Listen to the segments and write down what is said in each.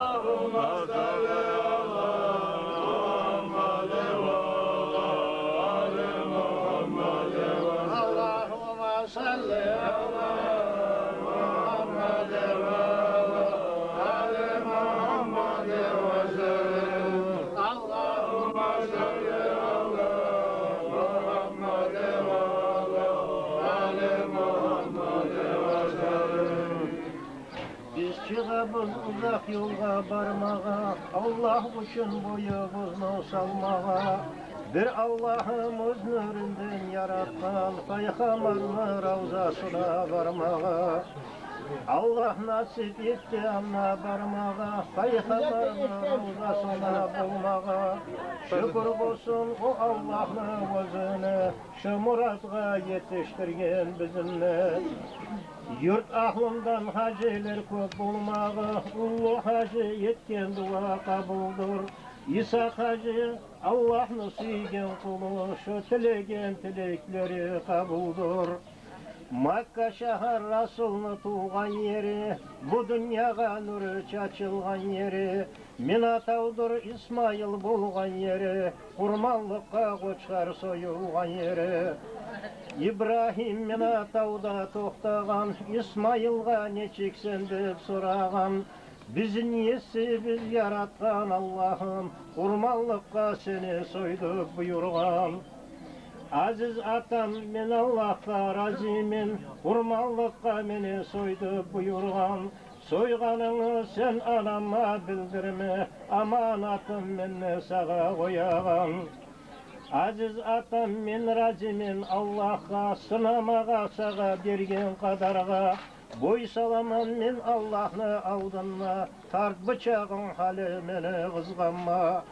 Allahümme salli ala Muhammed ve ali Muhammed ve Allahümme salli ala Muhammed ve ali Muhammed ve sallim. Allahümme salli ala Muhammed ve ali Muhammed ve sallim. Biz çıkabız uzak yolga barmağa, Allah için boyumuzu salmağa. Bir Allah'ımız nurinden yarattan, Peygamber'in ravzasına varmağa. Allah nasip etti ama barmağa, Peygamber'in ravzasına bulmağa. Şükür olsun o Allah'ın özüne, şu muratga yetiştirgen bizimle. Yurt ahlından hacılar köp bulmağı, ulu hacı yetken dua kabuldur. İsa hacı Allah'ını suygen kulu, şu tilegen tilekleri kabuldur. Makka şehir Rasul'unu tuğan yeri, bu dünyaga nuru çaçılgan yeri. Minatavdur İsmail bulgan yeri, kurmanlıkka koçkar soyulgan yeri. İbrahim Minatavda toxtagan, İsmailga ne çeksen dep soragan. Bizi niyesi biz yaratkan Allah'ım, kurmanlıkka seni soyduk buyurgan. Aziz atam men Allah'a razimin, kurmanlıkka meni soydu buyurgan. Soyganını sen anama bildirme, amanatım menne sağa koyagan. Aziz atam men razimin Allah'a, sınamağa sağa bergen kadarga. Boy salaman men Allah'ını aldınma, tart bıçağın hali meni kızganma.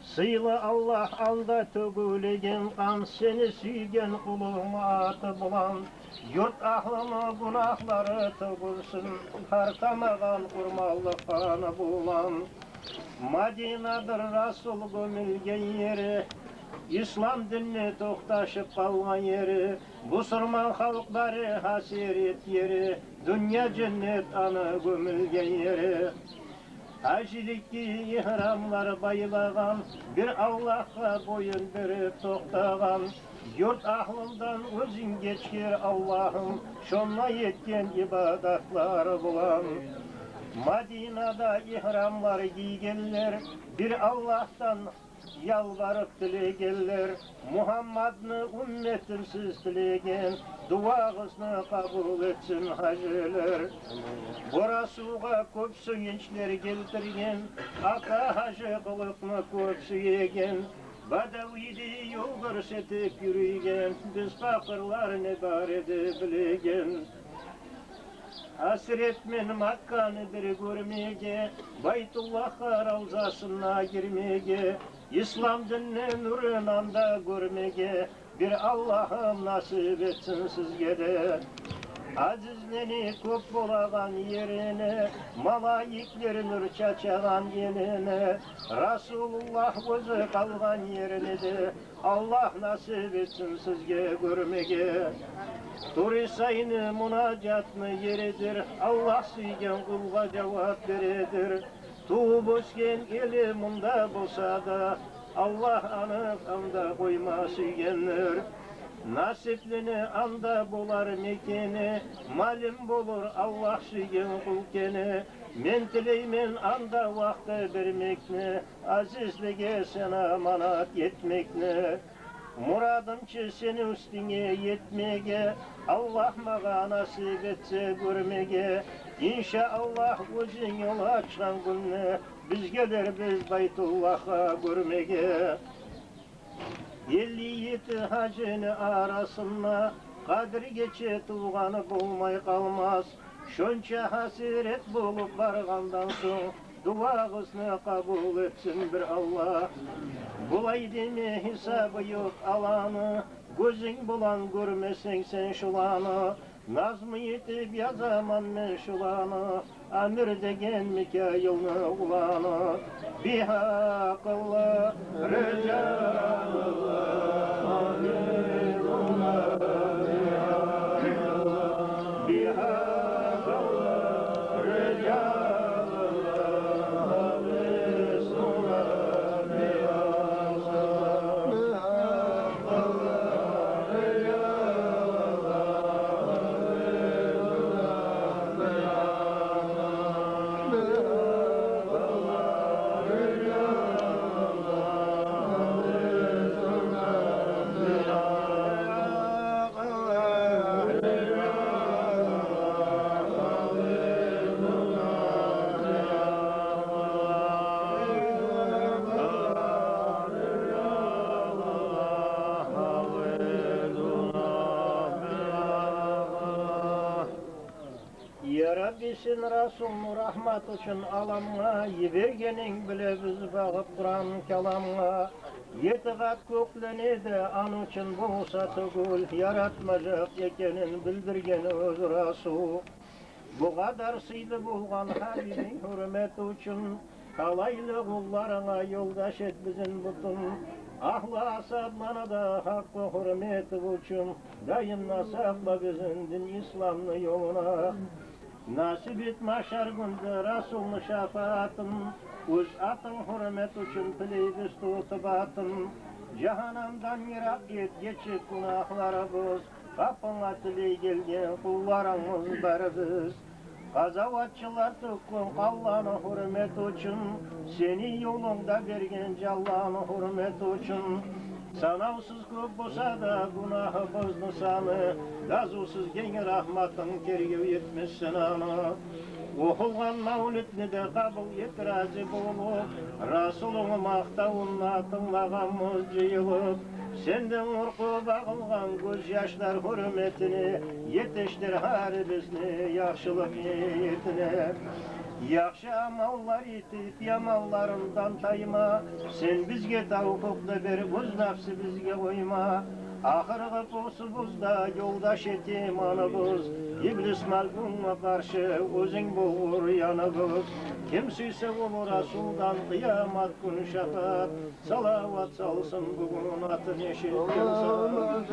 Sıylı Allah anda tögülegen kan, seni suygen kuluma atı bulan. Yurt ahlımı günahları tögülsün, tartamagan kurmallık kanı bulan. Madinadır Rasul gömülgen yeri, İslam dinini tohtaşıp kalgan yeri. Busurman halkları hasiret yeri, dünya cennet anı gömülgen yeri. Hacilikki ihramlar bayılagan, bir Allah'a boyun verip toxtagan. Yurt ahlından özün geçkir Allah'ım, şonla yetken ibadatlar bulan. Madina'da ihramlar giygenler, bir Allah'tan yalvarıp dilegenler. Muhammed'ni ümmetimsiz dilegen, duağısını kabul etsin hacılar. Bora suğa köp suyunçlar geltirgen, ata hacı kılıkını köp suyegen. Badavidi yol görsetip yürüygen, biz fakirlar ne baredi bilegen. Hasret men Makka'nı bir görmege, Baytullah'a ravzasına girmege, İslam dininin nurundan da görmege, bir Allah'ım nasip etsin sizge de. Azizleni köp bulagan yerine, malayikler nur çaçagan eline, Resulullah gözü kalgan yerine de, Allah nasip etsin sizge görmege. Turisayını münacatını yeridir, Allah suygen kulga cevap veredir. Tuğup ösken eli munda bolsa da, Allah anıp anda koyma suygenler. Nasiplini anda bular mekeni, malim bulur Allah suygen kulkeni. Men tileymen anda vakti vermekni, azizlige sen amanat yetmekni. Muradımçı seni üstüne yetmege, Allah mağa nasip etse görmege. İnşallah özün yol açan günne, biz gelir biz Baytullah'a görmege. 57 hacını arasında, kadri geçe tuğanı bulmay kalmaz. Şonça hasiret bulup bargandan soň, duağısını kabul etsin bir Allah. Bulay deme hesabı yok alanı, gözün bulan görmesen sen şulanı. Nazmı yetip yazamam men şulanı, amir degen Mikail'ni ulanı. Bihaqallah, ricalallah, amirullah, bihaqallah, ricalallah, Gelsin Rasul'un rahmat üçün alamğa, Yibergenin bile biz bağıp Kur'an kalamğa. Yetiqat köklenedi an üçün bolsa tugul, Yaratmacak ekenin bildirgeni öz Rasul. Bu kadar sıylı bulgan Habibin hürmeti üçün, Kalaylı kullarına yoldaş et bizim bütün. Ahla sablana da hakkı hürmeti üçün, Dayımla sakla bizim din İslamlı yoluna. Nasip et maşar günde Rasul'un şefaatın, Öz atın hürmet üçün tileybiz tutup atın. Cehanamdan yirak et geçik günahlarımız, Kapına tiley gelgen kullarımız bariz. Qazavatçılar tükkün Allah'ın hürmet üçün, Seni yolunda bergen Allah'ın hürmet üçün. Sanavsız köp bolsa da günahımız sаны, Yazusuz gen rahmatın tergev etmesin ana. Okulgan mavlidni de kabul et razı bolup, Rasulun maktavunna tınlağamız jıyılıp, Senden urku bağılgan göz yaşlar hürmetini, Yetiştir her bizni yaxşılık niyetine. Yaxşı amallar etip yamallarından tayma, Sen bizge tavukukta ber, Öz nafsi bizge koyma. Ahırgı posubuzda yoldaş et imanımız, İblis malguna karşı özün bulur yanımız. Kim suysa olur Rasul'dan kıyamet gün şafat, Salavat salsın bugün atın eşitken salat.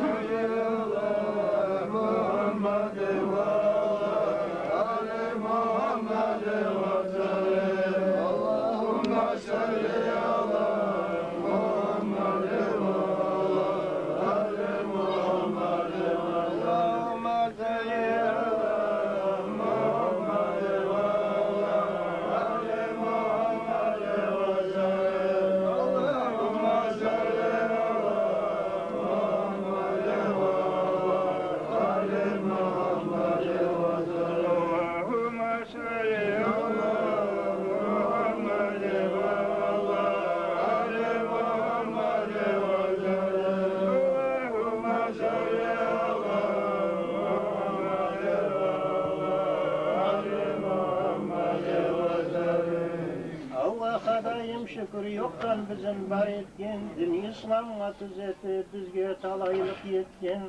Şükür yoktan bizim var etken, Din İslam'a tüzeti bizge talaylık yetken.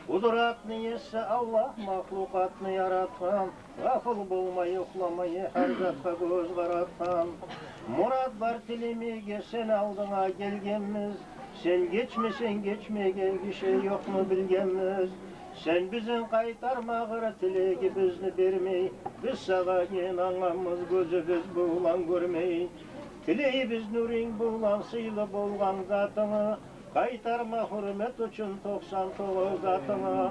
Kudratını yetse Allah mahlukatını yaratkan, Gafıl bulmayı, uklamayı her zatka göz karatkan. Murat var tilimige sen aldığına gelgenmiz, Sen geçmesen geçmegen kişi yok mu bilgenmiz. Sen bizim kaytarmağır tilegi bizni vermey, Biz sağa inanmamız gözümüz buğulan görmey. Tileybiz nurin bulan sıylı bolgan zatını, Kaytarma hürmet üçün 99 zatını.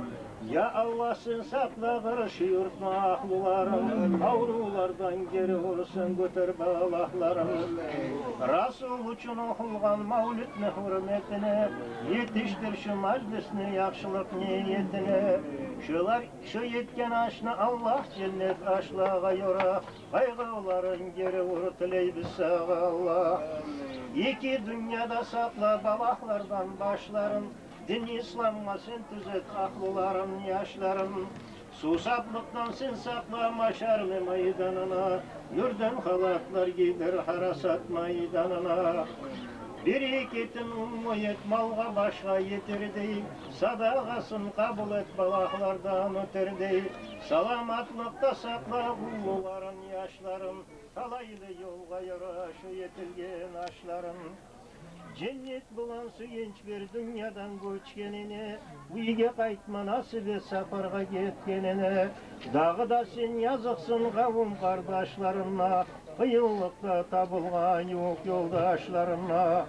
Ya Allah sen saklağır şu yurtma ahlularım, Avrulardan geri vursun götür bağlahlarım. Rasul üçün okulgan mavlidni hürmetine, Yetiştir şu majlisni yaxşılık niyetine. Şu yetken aşını Allah cennet aşlağa yora, Kaygıların geri vur tileybiz sağa Allah. İki dünyada sakla balaklardan başlarım, Din İslam'a sen tüzet aklıların yaşlarım. Susaplıktan sen sakla maşarlı meydanına, Nürden halatlar gider harasat meydanına. Bir ikitin umuyet malga başa yetirdi, Sadağasın kabul et balaklardan öterdi. Salamatlıkta sakla kulluların yaşlarım, Kalaylı yolga yara şu yetilgen aşlarım. Cennet bulan suyunç bir dünyadan göçkenine, Uyge kaytma nasip et safarga getkenine. Dağıda sen yazıksın kavum kardeşlerine, Kıyıllıkta tabılgan yok yoldaşlarına.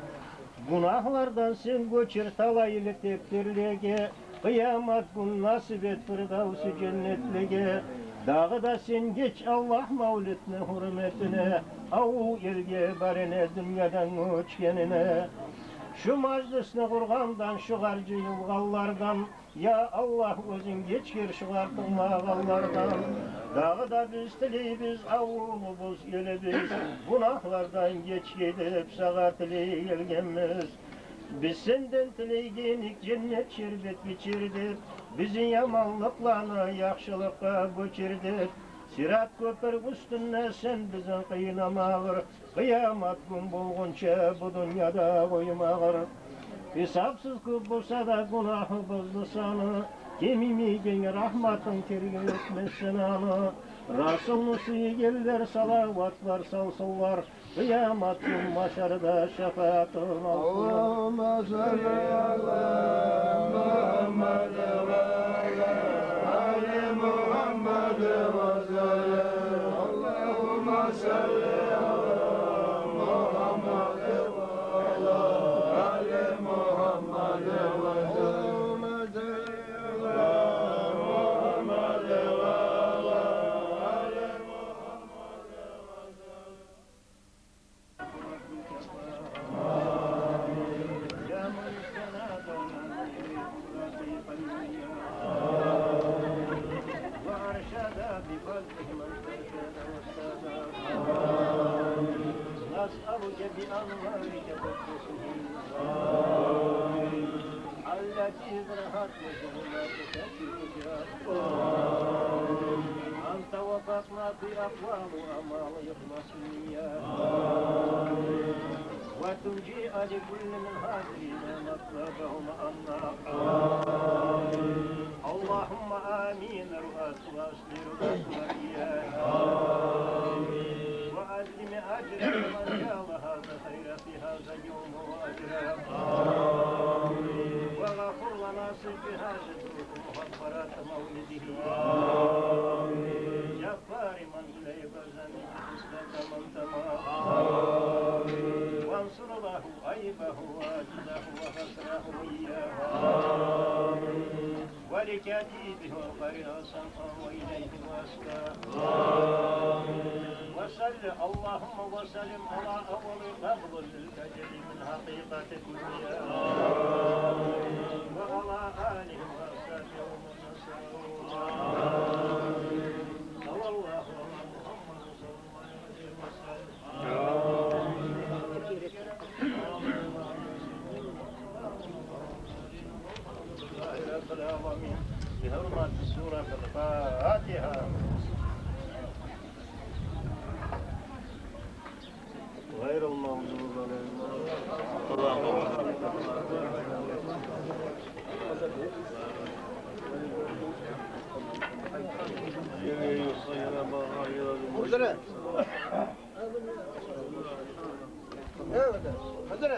Günahlardan sen göçür talaylı tepkirlege, Kıyamet gün nasip et firdavsi cennetlege. Dağıda sen geç Allah mavlidni hürmetine, Avu elge barine dünyadan göçkenine. Şu majlisni kurgandan, şu garcı yılgallardan, Ya Allah özün geç gir şu mağallardan. Dağıda biz tileybiz, avulubuz elimiz, Günahlardan geç gidip sağa tiley gelgenmiz. Biz senden tileygenik cennet şerbet geçirdik, Bizi yamanlıklarını yaxşılıkka göçirdik. Sirat köpür üstünne sen bizi kıynamağır. Kıyamet gün bulgunça bu dünyada koymağır. Hesapsız köp bolsa da günahımızdı sanı. Gemimigen rahmatın tergen etmesin anı. Rasul'nu sigeller salavatlar salsınlar. Kıyamet gün maşarda şefaatın alsınlar. Allahümme salli ala Muhammed ve ala Ali Muhammed ve sallim. Allahümme salli ala Muhammed ve ala Ali Muhammed ve sallim. Allahümme salli ala Muhammed ve ala Ali Muhammed ve sallim. يا من استنادنا وأرشد بفضله من ترشد واستهدى نسألك بأنوارك قدسه التي ظهرت وجهلت تكفيك أنت وفقنا في أقوام وأمال يخلص النيات وتنجي لكل من هذه مطلبهم أنا اللهم آمين رؤاس وأصل رؤاس وإياه وأدم أجر من جاء هذا خير في هذا اليوم وأجره وغفر لنا سلك حاجته وغفرات مولده جبار من إليه بزن حسنة من تمام وانصر له عيبه واجله وخسره إياه ولكاتبه وقرئ صنفا وإليه واسكاه وسل اللهم وسلم على أول قبض الكجل من حقيقة الدنيا وعلى آله وأصحابه ومن نصره صلى الله على محمد صلى الله عليه وسلم رب العالمين بحرمة سورة الفاتحة غير المغضوب Hazır. Evet. Hazır.